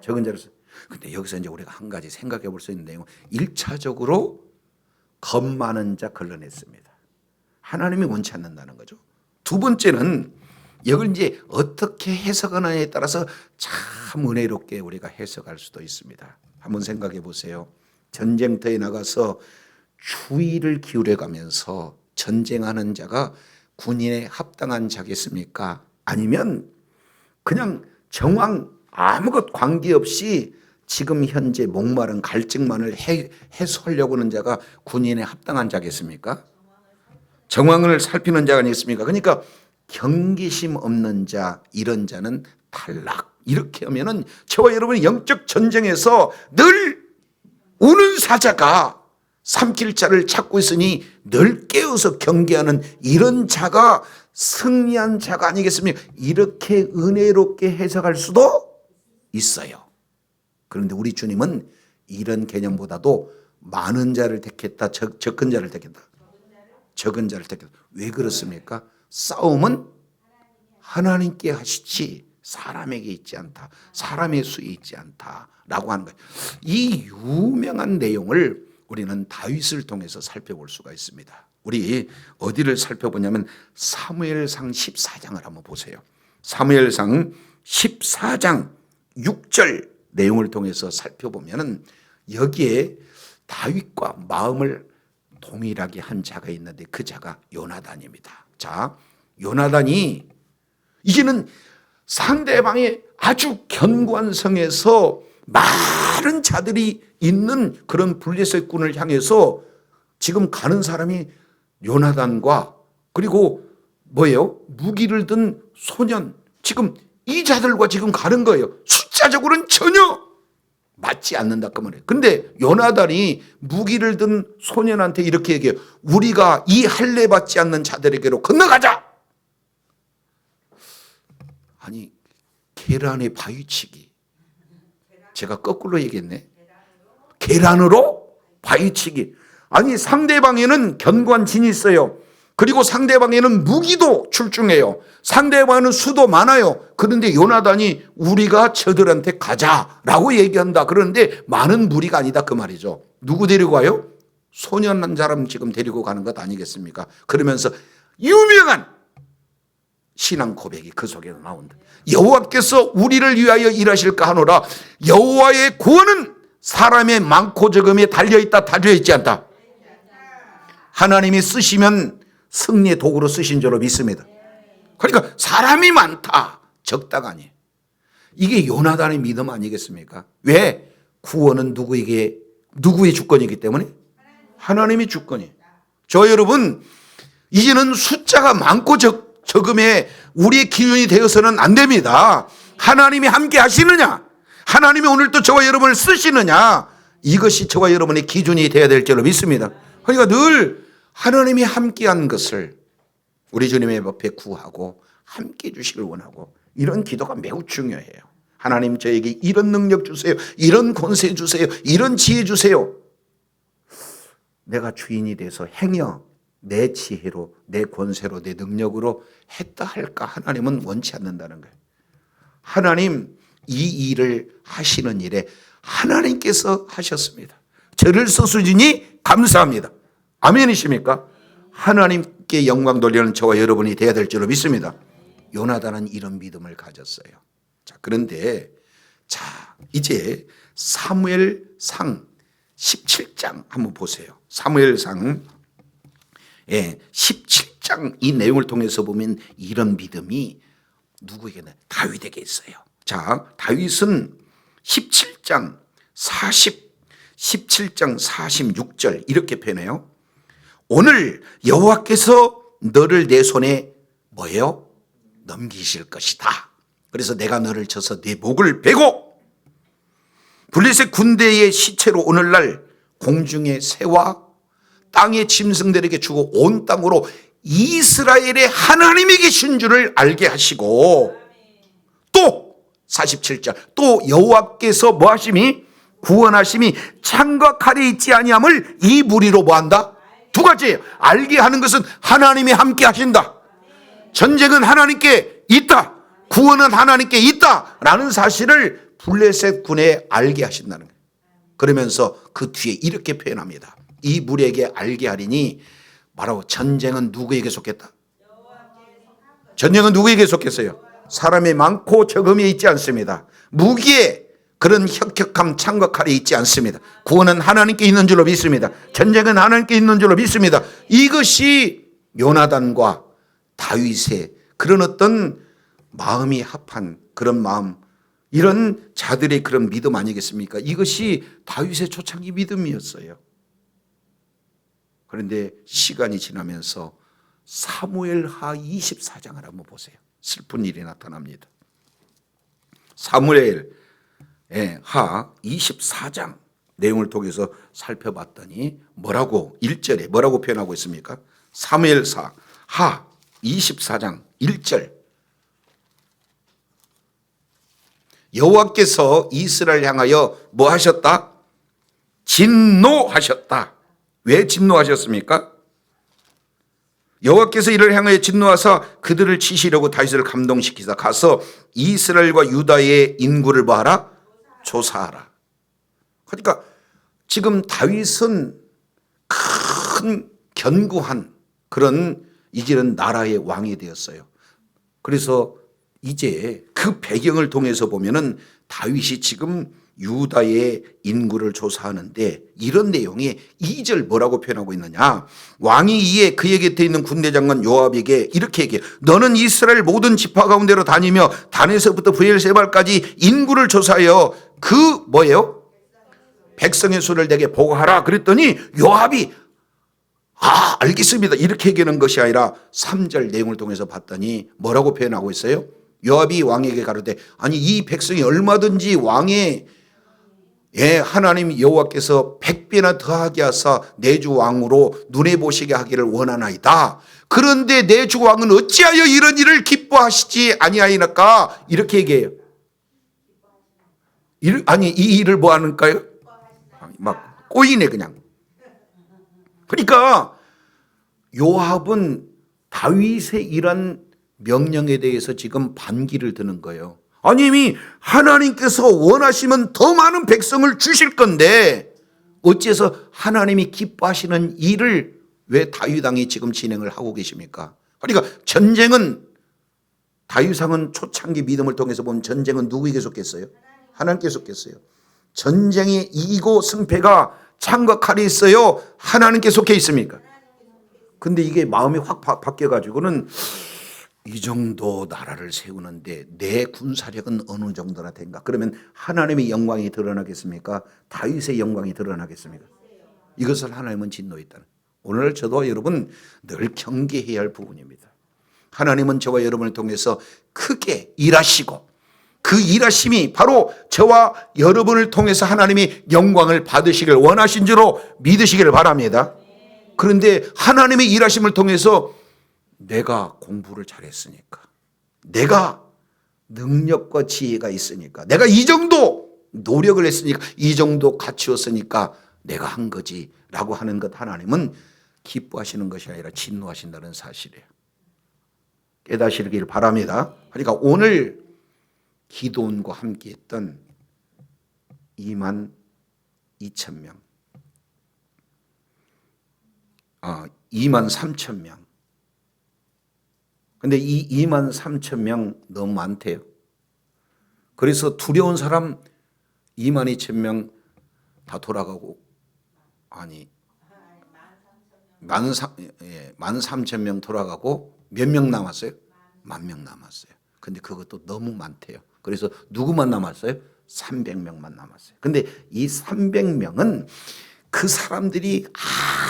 적은 자를 선택했어요. 근데 여기서 이제 우리가 한 가지 생각해 볼 수 있는 내용은 1차적으로 겁 많은 자 걸러냈습니다. 하나님이 원치 않는다는 거죠. 두 번째는 이걸 이제 어떻게 해석하느냐에 따라서 참 은혜롭게 우리가 해석할 수도 있습니다. 한번 생각해 보세요. 전쟁터에 나가서 주의를 기울여 가면서 전쟁하는 자가 군인에 합당한 자겠습니까? 아니면 그냥 정황 아무것 관계없이 지금 현재 목마른 갈증만을 해소하려고 하는 자가 군인에 합당한 자겠습니까? 정황을 살피는 자가 아니겠습니까? 그러니까 경계심 없는 자, 이런 자는 탈락. 이렇게 하면은 저와 여러분이 영적 전쟁에서 늘 우는 사자가 삼킬 자를 찾고 있으니 늘 깨어서 경계하는 이런 자가 승리한 자가 아니겠습니까? 이렇게 은혜롭게 해석할 수도 있어요. 그런데 우리 주님은 이런 개념보다도 많은 자를 택했다, 적은 자를 택했다. 적은 자를 택했다. 왜 그렇습니까? 싸움은 하나님께 하시지 사람에게 있지 않다. 사람의 수에 있지 않다라고 하는 거예요. 이 유명한 내용을 우리는 다윗을 통해서 살펴볼 수가 있습니다. 우리 어디를 살펴보냐면 사무엘상 14장을 한번 보세요. 사무엘상 14장 6절 내용을 통해서 살펴보면 여기에 다윗과 마음을 동일하게 한 자가 있는데 그 자가 요나단입니다. 자, 요나단이 이제는 상대방의 아주 견고한 성에서 많은 자들이 있는 그런 블레셋군을 향해서 지금 가는 사람이 요나단과 그리고 뭐예요? 무기를 든 소년, 지금 이 자들과 지금 가는 거예요. 숫자적으로는 전혀 맞지 않는다 그 말이에요. 근데 요나단이 무기를 든 소년한테 이렇게 얘기해요. 우리가 이 할례 받지 않는 자들에게로 건너가자. 아니, 계란의 바위치기. 제가 거꾸로 얘기했네. 계란으로 바위치기. 아니, 상대방에는 견고한 진이 있어요. 그리고 상대방에는 무기도 출중해요. 상대방에는 수도 많아요. 그런데 요나단이 우리가 저들한테 가자라고 얘기한다. 그런데 많은 무리가 아니다 그 말이죠. 누구 데리고 가요? 소년 한 사람 지금 데리고 가는 것 아니겠습니까? 그러면서 유명한 신앙 고백이 그 속에 나온다. 여호와께서 우리를 위하여 일하실까 하노라. 여호와의 구원은 사람의 많고 적음에 달려있다 달려있지 않다. 하나님이 쓰시면 승리의 도구로 쓰신 줄로 믿습니다. 그러니까 사람이 많다 적다가 아니에요. 이게 요나단의 믿음 아니겠습니까? 왜? 구원은 누구의 주권이기 때문에? 하나님의 주권이에요. 저 여러분, 이제는 숫자가 많고 적음에 우리의 기준이 되어서는 안 됩니다. 하나님이 함께 하시느냐, 하나님이 오늘도 저와 여러분을 쓰시느냐, 이것이 저와 여러분의 기준이 되어야 될 줄로 믿습니다. 그러니까 늘 하나님이 함께한 것을 우리 주님의 앞에 구하고 함께 해주시길 원하고, 이런 기도가 매우 중요해요. 하나님, 저에게 이런 능력 주세요, 이런 권세 주세요, 이런 지혜 주세요. 내가 주인이 돼서 행여 내 지혜로, 내 권세로, 내 능력으로 했다 할까? 하나님은 원치 않는다는 거예요. 하나님, 이 일을 하시는 일에 하나님께서 하셨습니다. 저를 써주시니 감사합니다. 아멘이십니까? 하나님께 영광 돌리는 저와 여러분이 되어야 될 줄로 믿습니다. 요나단은 이런 믿음을 가졌어요. 자, 그런데 이제 사무엘상 17장 한번 보세요. 사무엘상 17장 이 내용을 통해서 보면 이런 믿음이 누구에게는? 다윗에게 있어요. 자, 다윗은 17장 46절 이렇게 표현해요. 오늘 여호와께서 너를 내 손에 뭐예요? 넘기실 것이다. 그래서 내가 너를 쳐서 네 목을 베고 블레셋 군대의 시체로 오늘날 공중의 새와 땅의 짐승들에게 주고 온 땅으로 이스라엘의 하나님이 계신 줄을 알게 하시고, 또 47절 또 여호와께서 뭐 하심이? 구원하심이 창과 칼이 있지 아니함을 이 무리로 뭐한다? 두 가지예요. 알게 하는 것은 하나님이 함께 하신다. 전쟁은 하나님께 있다. 구원은 하나님께 있다라는 사실을 블레셋 군에 알게 하신다는 거예요. 그러면서 그 뒤에 이렇게 표현합니다. 이 무리에게 알게 하리니 말하고, 전쟁은 누구에게 속했다? 전쟁은 누구에게 속했어요? 사람이 많고 적음이 있지 않습니다. 무기에 그런 혁혁함, 창과 칼이 있지 않습니다. 구원은 하나님께 있는 줄로 믿습니다. 전쟁은 하나님께 있는 줄로 믿습니다. 이것이 요나단과 다윗의 그런 어떤 마음이 합한 그런 마음, 이런 자들의 그런 믿음 아니겠습니까? 이것이 다윗의 초창기 믿음이었어요. 그런데 시간이 지나면서 사무엘하 24장을 한번 보세요. 슬픈 일이 나타납니다. 사무엘하 24장 내용을 통해서 살펴봤더니 뭐라고 1절에 뭐라고 표현하고 있습니까? 사무엘하 24장 1절, 여호와께서 이스라엘 향하여 뭐 하셨다? 진노하셨다. 왜 진노하셨습니까? 여호와께서 이를 향하여 진노하사 그들을 치시려고 다윗을 감동시키사 가서 이스라엘과 유다의 인구를 뭐하라? 조사하라. 그러니까 지금 다윗은 큰 견고한 그런 이제는 나라의 왕이 되었어요. 그래서 이제 그 배경을 통해서 보면은 다윗이 지금 유다의 인구를 조사하는데 이런 내용이 2절 뭐라고 표현하고 있느냐? 왕이 이에 그의 곁에 있는 군대장관 요압에게 이렇게 얘기해요. 너는 이스라엘 모든 지파 가운데로 다니며 단에서부터 브엘세발까지 인구를 조사하여 그 뭐예요? 백성의 수를 내게 보고하라. 그랬더니 요압이 알겠습니다. 이렇게 얘기하는 것이 아니라 3절 내용을 통해서 봤더니 뭐라고 표현하고 있어요? 요압이 왕에게 가로되, 아니 이 백성이 얼마든지 왕의 하나님 여호와께서 100배나 더하게 하사 내 주 왕으로 눈에 보시게 하기를 원하나이다. 그런데 내 주 왕은 어찌하여 이런 일을 기뻐하시지 아니하이나까? 이렇게 얘기해요. 아니 이 일을 뭐 하는가요? 막 꼬이네 그냥. 그러니까 요압은 다윗의 이런 명령에 대해서 지금 반기를 드는 거예요. 아니 이미 하나님께서 원하시면 더 많은 백성을 주실 건데 어째서 하나님이 기뻐하시는 일을 왜 다윗 왕이 지금 진행을 하고 계십니까? 그러니까 전쟁은, 다윗 왕은 초창기 믿음을 통해서 보면 전쟁은 누구에게 속했어요? 하나님께 속했어요. 전쟁에 이기고 승패가 창과 칼이 있어요? 하나님께 속해 있습니까? 근데 이게 마음이 확 바뀌어가지고는 이 정도 나라를 세우는데 내 군사력은 어느 정도나 된가? 그러면 하나님의 영광이 드러나겠습니까? 다윗의 영광이 드러나겠습니까? 이것을 하나님은 진노했다는. 오늘 저도 여러분 늘 경계해야 할 부분입니다. 하나님은 저와 여러분을 통해서 크게 일하시고 그 일하심이 바로 저와 여러분을 통해서 하나님이 영광을 받으시길 원하신 줄로 믿으시기를 바랍니다. 그런데 하나님의 일하심을 통해서 내가 공부를 잘했으니까, 내가 능력과 지혜가 있으니까, 내가 이 정도 노력을 했으니까, 이 정도 갖추었으니까 내가 한 거지 라고 하는 것, 하나님은 기뻐하시는 것이 아니라 진노하신다는 사실이에요. 깨닫으시길 바랍니다. 그러니까 오늘 기도원과 함께 했던 2만 2천 명, 2만 3천 명. 근데 이 2만 3천 명 너무 많대요. 그래서 두려운 사람 2만 2천 명 다 돌아가고, 아니 13,000 명 돌아가고 몇 명 남았어요? 10,000명 남았어요. 근데 그것도 너무 많대요. 그래서 누구만 남았어요? 300명만 남았어요. 근데 이 300명은 그 사람들이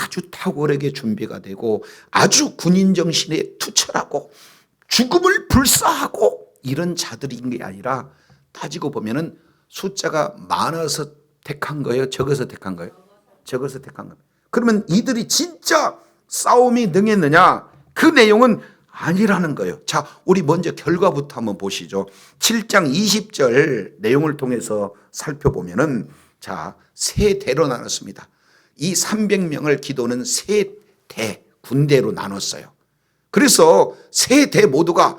아주 탁월하게 준비가 되고 아주 군인 정신에 투철하고 죽음을 불사하고 이런 자들인 게 아니라, 따지고 보면은 숫자가 많아서 택한 거예요? 적어서 택한 거예요? 적어서 택한 거예요. 그러면 이들이 진짜 싸움이 능했느냐? 그 내용은 아니라는 거예요. 자, 우리 먼저 결과부터 한번 보시죠. 7장 20절 내용을 통해서 살펴보면은, 자, 세 대로 나눴습니다. 이 300명을 기도는 세 대, 군대로 나눴어요. 그래서 세 대 모두가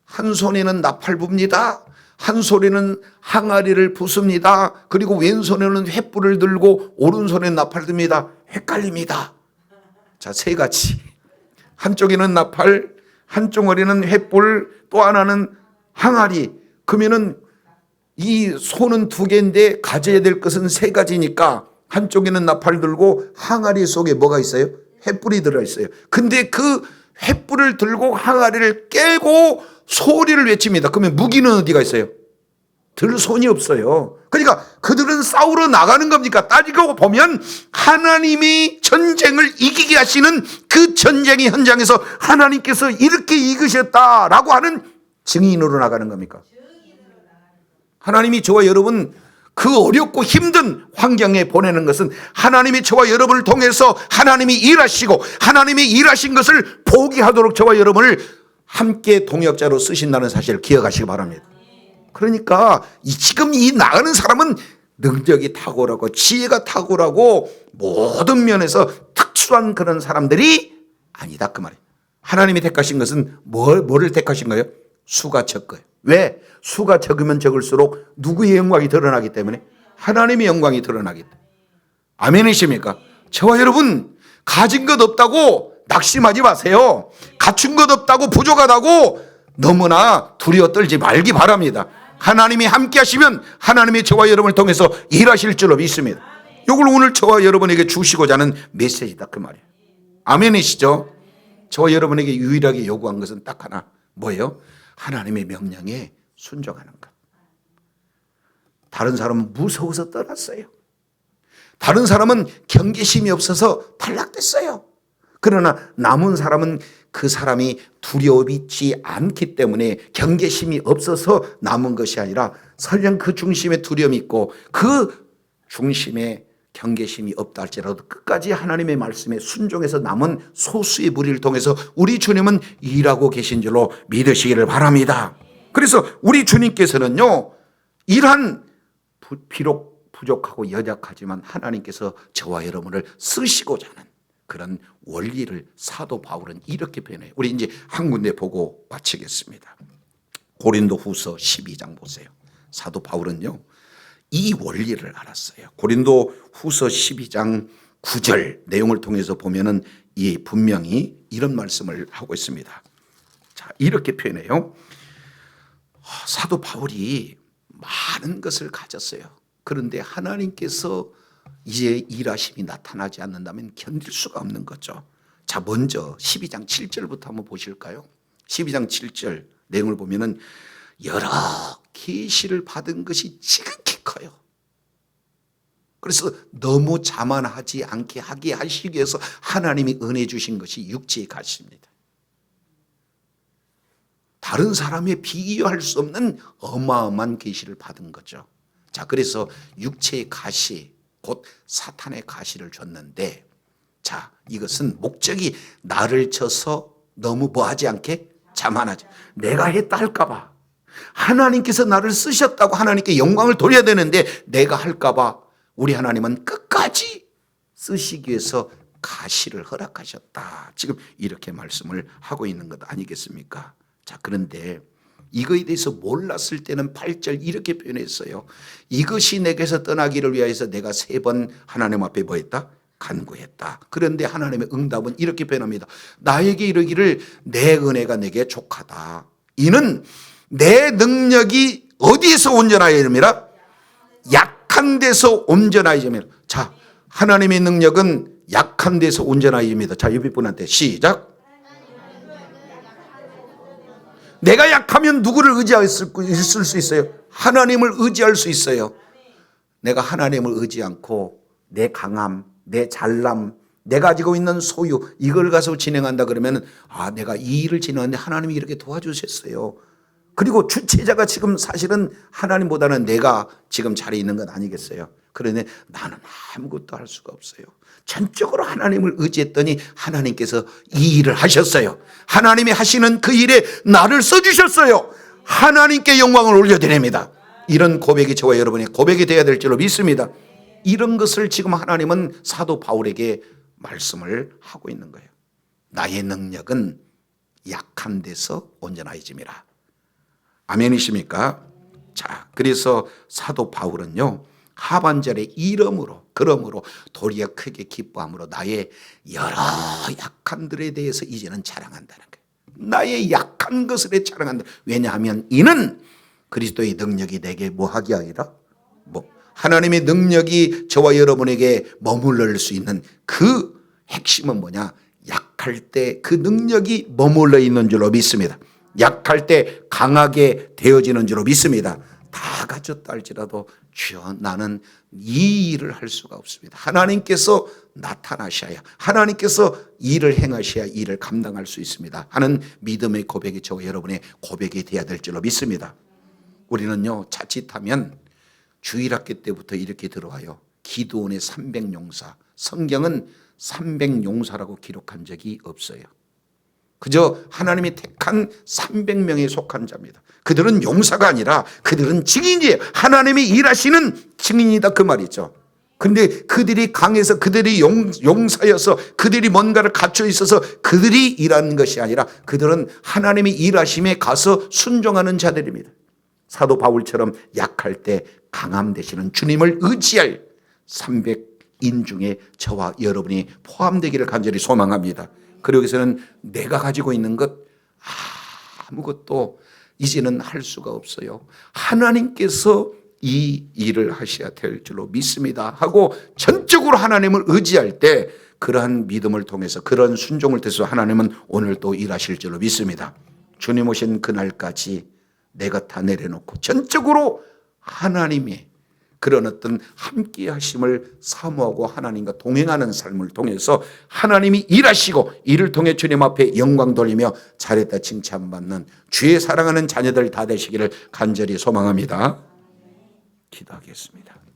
한 손에는 나팔 붑니다. 한 손에는 항아리를 부숩니다. 그리고 왼손에는 횃불을 들고 오른손에는 나팔 듭니다. 헷갈립니다. 자, 세 가지. 한쪽에는 나팔, 한쪽에는 횃불, 또 하나는 항아리. 그러면은 이 손은 두 개인데 가져야 될 것은 세 가지니까 한쪽에는 나팔 들고 항아리 속에 뭐가 있어요? 횃불이 들어있어요. 근데 그 횃불을 들고 항아리를 깨고 소리를 외칩니다. 그러면 무기는 어디가 있어요? 들 손이 없어요. 그러니까 그들은 싸우러 나가는 겁니까? 따지고 보면 하나님이 전쟁을 이기게 하시는 그 전쟁의 현장에서 하나님께서 이렇게 이기셨다라고 하는 증인으로 나가는 겁니까? 하나님이 저와 여러분 그 어렵고 힘든 환경에 보내는 것은 하나님이 저와 여러분을 통해서 하나님이 일하시고 하나님이 일하신 것을 포기하도록 저와 여러분을 함께 동역자로 쓰신다는 사실을 기억하시기 바랍니다. 그러니까 지금 이 나가는 사람은 능력이 탁월하고 지혜가 탁월하고 모든 면에서 특수한 그런 사람들이 아니다 그 말이에요. 하나님이 택하신 것은 뭐를 택하신 거예요? 수가 적어요. 왜? 수가 적으면 적을수록 누구의 영광이 드러나기 때문에? 하나님의 영광이 드러나기 때문에. 아멘이십니까? 저와 여러분 가진 것 없다고 낙심하지 마세요. 갖춘 것 없다고 부족하다고 너무나 두려워 떨지 말기 바랍니다. 하나님이 함께 하시면 하나님이 저와 여러분을 통해서 일하실 줄로 믿습니다. 이걸 오늘 저와 여러분에게 주시고자 하는 메시지다 그 말이에요. 아멘이시죠? 저와 여러분에게 유일하게 요구한 것은 딱 하나, 뭐예요? 하나님의 명령에 순종하는 것. 다른 사람은 무서워서 떠났어요. 다른 사람은 경계심이 없어서 탈락됐어요. 그러나 남은 사람은 그 사람이 두려움이지 않기 때문에 경계심이 없어서 남은 것이 아니라 설령 그 중심에 두려움이 있고 그 중심에 경계심이 없다 할지라도 끝까지 하나님의 말씀에 순종해서 남은 소수의 무리를 통해서 우리 주님은 일하고 계신 줄로 믿으시기를 바랍니다. 그래서 우리 주님께서는요, 이러한 비록 부족하고 연약하지만 하나님께서 저와 여러분을 쓰시고자 하는 그런 원리를 사도 바울은 이렇게 표현해요. 우리 이제 한 군데 보고 마치겠습니다. 고린도후서 12장 보세요. 사도 바울은요, 이 원리를 알았어요. 고린도후서 12장 9절 내용을 통해서 보면은 이 분명히 이런 말씀을 하고 있습니다. 자, 이렇게 표현해요. 사도 바울이 많은 것을 가졌어요. 그런데 하나님께서 이제 일하심이 나타나지 않는다면 견딜 수가 없는 거죠. 자, 먼저 12장 7절부터 한번 보실까요? 12장 7절 내용을 보면은 여러 계시를 받은 것이 지극히 커요. 그래서 너무 자만하지 않게 하게 하시기 위해서 하나님이 은혜 주신 것이 육체의 가시입니다. 다른 사람에 비교할 수 없는 어마어마한 계시를 받은 거죠. 자, 그래서 육체의 가시, 곧 사탄의 가시를 줬는데, 자, 이것은 목적이 나를 쳐서 너무 뭐하지 않게 자만하지. 내가 했다 할까봐, 하나님께서 나를 쓰셨다고 하나님께 영광을 돌려야 되는데 내가 할까봐 우리 하나님은 끝까지 쓰시기 위해서 가시를 허락하셨다. 지금 이렇게 말씀을 하고 있는 것 아니겠습니까? 자, 그런데 이거에 대해서 몰랐을 때는 8절 이렇게 표현했어요. 이것이 내게서 떠나기를 위하여서 내가 3번 하나님 앞에 뭐 했다? 간구했다. 그런데 하나님의 응답은 이렇게 변합니다. 나에게 이르기를 내 은혜가 내게 족하다. 이는 내 능력이 어디에서 온전하여 이름이라? 약한 데서 온전하여 이름이라. 자, 하나님의 능력은 약한 데서 온전하여 이름이다. 자, 옆에 분한테 시작. 내가 약하면 누구를 의지할 수 있어요? 하나님을 의지할 수 있어요. 내가 하나님을 의지 않고 내 강함, 내 잘남, 내가 가지고 있는 소유, 이걸 가지고 진행한다 그러면 내가 이 일을 진행하는데 하나님이 이렇게 도와주셨어요. 그리고 주체자가 지금 사실은 하나님보다는 내가 지금 자리에 있는 건 아니겠어요? 그런데 나는 아무것도 할 수가 없어요. 전적으로 하나님을 의지했더니 하나님께서 이 일을 하셨어요. 하나님이 하시는 그 일에 나를 써주셨어요. 하나님께 영광을 올려드립니다. 이런 고백이 저와 여러분의 고백이 되어야 될 줄로 믿습니다. 이런 것을 지금 하나님은 사도 바울에게 말씀을 하고 있는 거예요. 나의 능력은 약한 데서 온전하여짐이라. 아멘이십니까? 자, 그래서 사도 바울은요, 하반절에 그러므로 도리어 크게 기뻐함으로 나의 여러 약한들에 대해서 이제는 자랑한다는 거예요. 나의 약한 것을 자랑한다. 왜냐하면 이는 그리스도의 능력이 내게 뭐하게 아니라 하나님의 능력이 저와 여러분에게 머물러 수 있는 그 핵심은 뭐냐? 약할 때 그 능력이 머물러 있는 줄로 믿습니다. 약할 때 강하게 되어지는 줄로 믿습니다. 다 가졌다 할지라도 주여 나는 이 일을 할 수가 없습니다. 하나님께서 나타나셔야, 하나님께서 일을 행하셔야 일을 감당할 수 있습니다 하는 믿음의 고백이 저와 여러분의 고백이 되어야 될 줄로 믿습니다. 우리는요, 자칫하면 주일학교 때부터 이렇게 들어와요. 기드온의 300용사. 성경은 300용사라고 기록한 적이 없어요. 그저 하나님이 택한 300명에 속한 자입니다. 그들은 용사가 아니라 그들은 증인이에요. 하나님이 일하시는 증인이다 그 말이죠. 그런데 그들이 강해서 그들이 용사여서 그들이 뭔가를 갖춰 있어서 그들이 일하는 것이 아니라 그들은 하나님이 일하심에 가서 순종하는 자들입니다. 사도 바울처럼 약할 때 강함 되시는 주님을 의지할 300인 중에 저와 여러분이 포함되기를 간절히 소망합니다. 그리고 여기서는 내가 가지고 있는 것 아무것도 이제는 할 수가 없어요. 하나님께서 이 일을 하셔야 될 줄로 믿습니다 하고 전적으로 하나님을 의지할 때 그러한 믿음을 통해서 그런 순종을 통해서 하나님은 오늘 또 일하실 줄로 믿습니다. 주님 오신 그날까지 내가 다 내려놓고 전적으로 하나님의 그런 어떤 함께 하심을 사모하고 하나님과 동행하는 삶을 통해서 하나님이 일하시고 이를 통해 주님 앞에 영광 돌리며 잘했다 칭찬받는 주의 사랑하는 자녀들 다 되시기를 간절히 소망합니다. 기도하겠습니다.